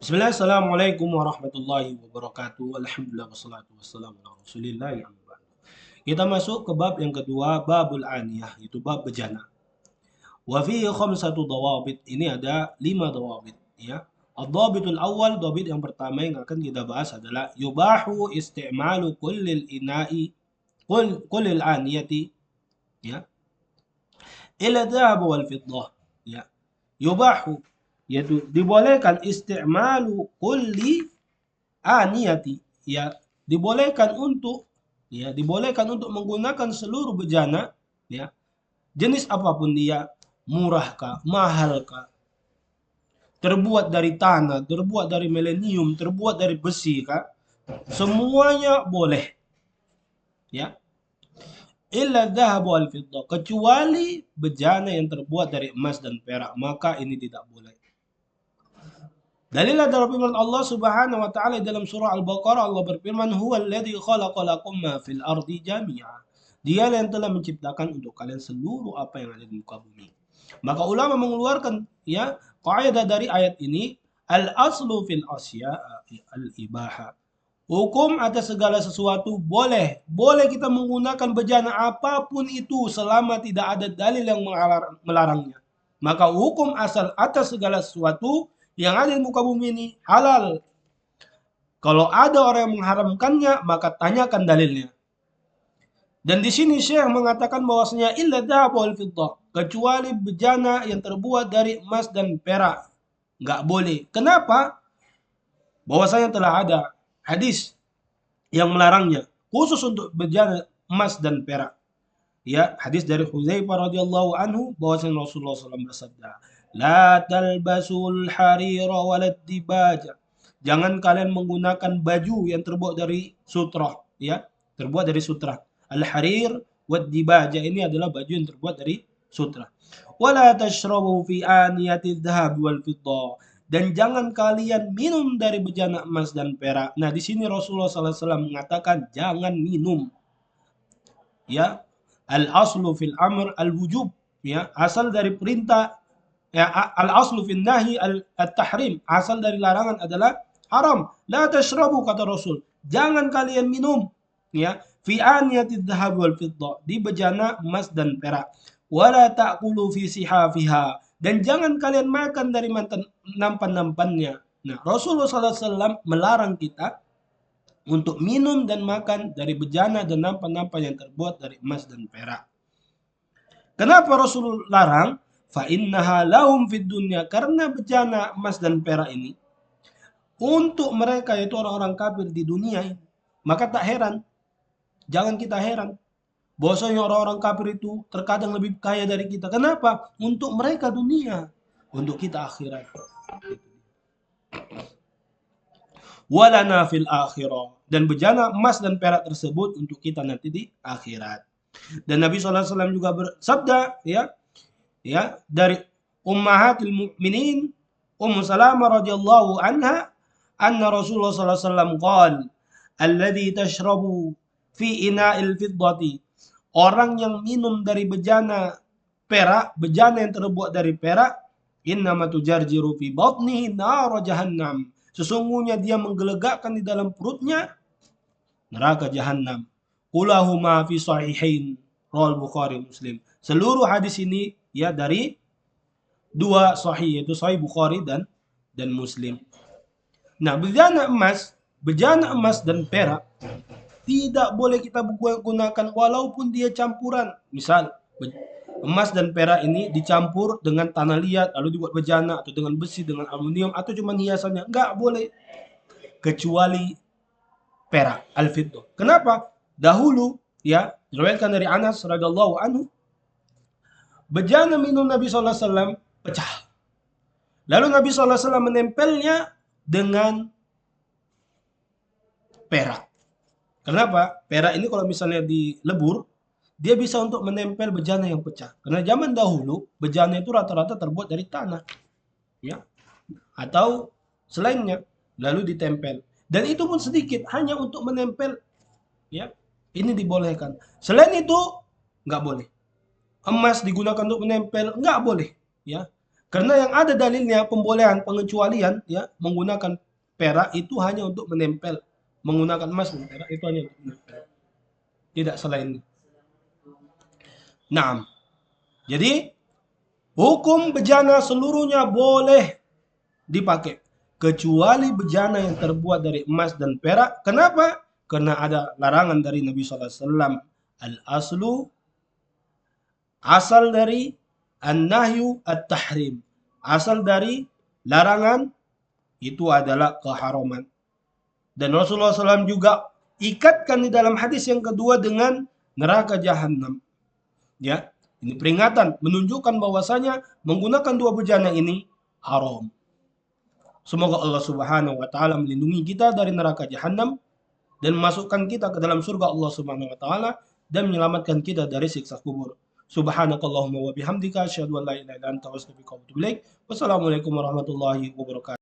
Bismillah, assalamualaikum warahmatullahi wabarakatuh. Alhamdulillah wassalatu wassalamu ala rasulillah. Kita masuk ke bab yang kedua, babul aniyah, itu bab bejana. Wa fihi khamsatu dawabit. Ini ada 5 dawabit, ya. Ad-dabitul awal, dawabit yang pertama yang akan kita bahas adalah yubahu isti'malu kullil aniyati, ya, ila dhahab wal fiddah, ya. Yubahu, yaitu dibolehkan isti'malu kulli aniyati, ya, dibolehkan untuk menggunakan seluruh bejana, ya, jenis apapun dia, murah kah, mahal kah, terbuat dari tanah, terbuat dari milenium, terbuat dari besi kah, semuanya boleh, ya. Illa dhahab wal fiddah, kecuali bejana yang terbuat dari emas dan perak, maka ini tidak boleh. Dalil adalah firman Allah Subhanahu wa taala dalam surah Al-Baqarah. Allah berfirman, "Huwallazi khalaqalakum ma fil ardi jami'a." Dia yang telah menciptakan untuk kalian seluruh apa yang ada di muka bumi. Maka ulama mengeluarkan, ya, kaidah dari ayat ini, al-aslu fil asya al-ibaha. Hukum atas segala sesuatu boleh. Boleh kita menggunakan bejana apapun itu selama tidak ada dalil yang melarangnya. Maka hukum asal atas segala sesuatu yang ada di muka bumi ini halal. Kalau ada orang yang mengharamkannya, maka tanyakan dalilnya. Dan di sini Syekh mengatakan bahwasanya illa dhahab wal fiddah, kecuali bejana yang terbuat dari emas dan perak. Nggak boleh. Kenapa? Bahwasanya telah ada hadis yang melarangnya, khusus untuk bejana emas dan perak. Ya, hadis dari Hudzaifah radhiyallahu anhu bahwasanya Rasulullah SAW bersabda, "La talbasul harira walad dibaja." Jangan kalian menggunakan baju yang terbuat dari sutra, ya, terbuat dari sutra. Al-harir wad dibaja ini adalah baju yang terbuat dari sutra. Wala tashrabu fi aniyati dhahab wal fiddah. Dan jangan kalian minum dari bejana emas dan perak. Nah, di sini Rasulullah SAW mengatakan jangan minum, ya. Al aslu fil amr al wujub, ya, asal dari perintah, ya, al aslu fil nahi al tahrim, asal dari larangan adalah haram. La tashrabu, kata Rasul, jangan kalian minum, ya, fi aniyatid dhahab wal fiddah, di bejana emas dan perak. Wala ta'kulu fi sihafiha, dan jangan kalian makan dari nampan-nampannya. Nah, Rasulullah SAW melarang kita untuk minum dan makan dari bejana dan nampan-nampan yang terbuat dari emas dan perak. Kenapa Rasul larang? Fa innaha lahum fid dunya, karena bejana emas dan perak ini untuk mereka, yaitu orang-orang kafir di dunia ini. Maka tak heran, jangan kita heran bahwasanya orang-orang kafir itu terkadang lebih kaya dari kita. Kenapa? Untuk mereka dunia, untuk kita akhirat. Walana fil akhirah, dan bejana emas dan perak tersebut untuk kita nanti di akhirat. Dan Nabi SAW juga bersabda, ya, ya, dari ummahatil mukminin Ummu Salamah radhiyallahu anha, anna Rasulullah SAW qala, alladhi tashrabu fi ina'il fiddati, orang yang minum dari bejana perak, bejana yang terbuat dari perak, innama tujarjiru fi batnihi nar jahannam, sesungguhnya dia menggelegakkan di dalam perutnya neraka jahanam. Kulahuma fi sahihain, rawal Bukhari Muslim. Seluruh hadis ini, ya, dari dua sahih, yaitu sahih Bukhari dan Muslim. Nah, bejana emas dan perak tidak boleh kita gunakan walaupun dia campuran. Misal, emas dan perak ini dicampur dengan tanah liat lalu dibuat bejana, atau dengan besi, dengan aluminium, atau cuma hiasannya. Enggak boleh. Kecuali perak, al-fiddah. Kenapa? Dahulu, ya, diriwayatkan dari Anas radhiyallahu anhu, bejana minum Nabi SAW pecah. Lalu Nabi SAW menempelnya dengan perak. Kenapa? Perak ini kalau misalnya dilebur, dia bisa untuk menempel bejana yang pecah. Karena zaman dahulu, bejana itu rata-rata terbuat dari tanah, ya, atau selainnya, lalu ditempel. Dan itu pun sedikit, hanya untuk menempel, ya. Ini dibolehkan. Selain itu, nggak boleh. Emas digunakan untuk menempel, nggak boleh, ya. Karena yang ada dalilnya pembolehan pengecualian ya menggunakan perak itu hanya untuk menempel, menggunakan emas dan perak itu hanya untuk menempel, tidak selainnya. Nah, jadi hukum bejana seluruhnya boleh dipakai kecuali bejana yang terbuat dari emas dan perak. Kenapa? Karena ada larangan dari Nabi SAW. Al-aslu, asal dari an-nahyu at-tahrim. Asal dari larangan itu adalah keharaman. Dan Rasulullah SAW juga ikatkan di dalam hadis yang kedua dengan neraka jahanam. Ya, ini peringatan menunjukkan bahwasanya menggunakan dua bejana ini haram. Semoga Allah Subhanahu wa taala melindungi kita dari neraka jahanam dan memasukkan kita ke dalam surga Allah Subhanahu wa taala dan menyelamatkan kita dari siksa kubur. Subhanakallahumma wa bihamdika asyhadu an la ilaha illa anta astaghfiruka wa atubu ilaik. Wassalamualaikum warahmatullahi wabarakatuh.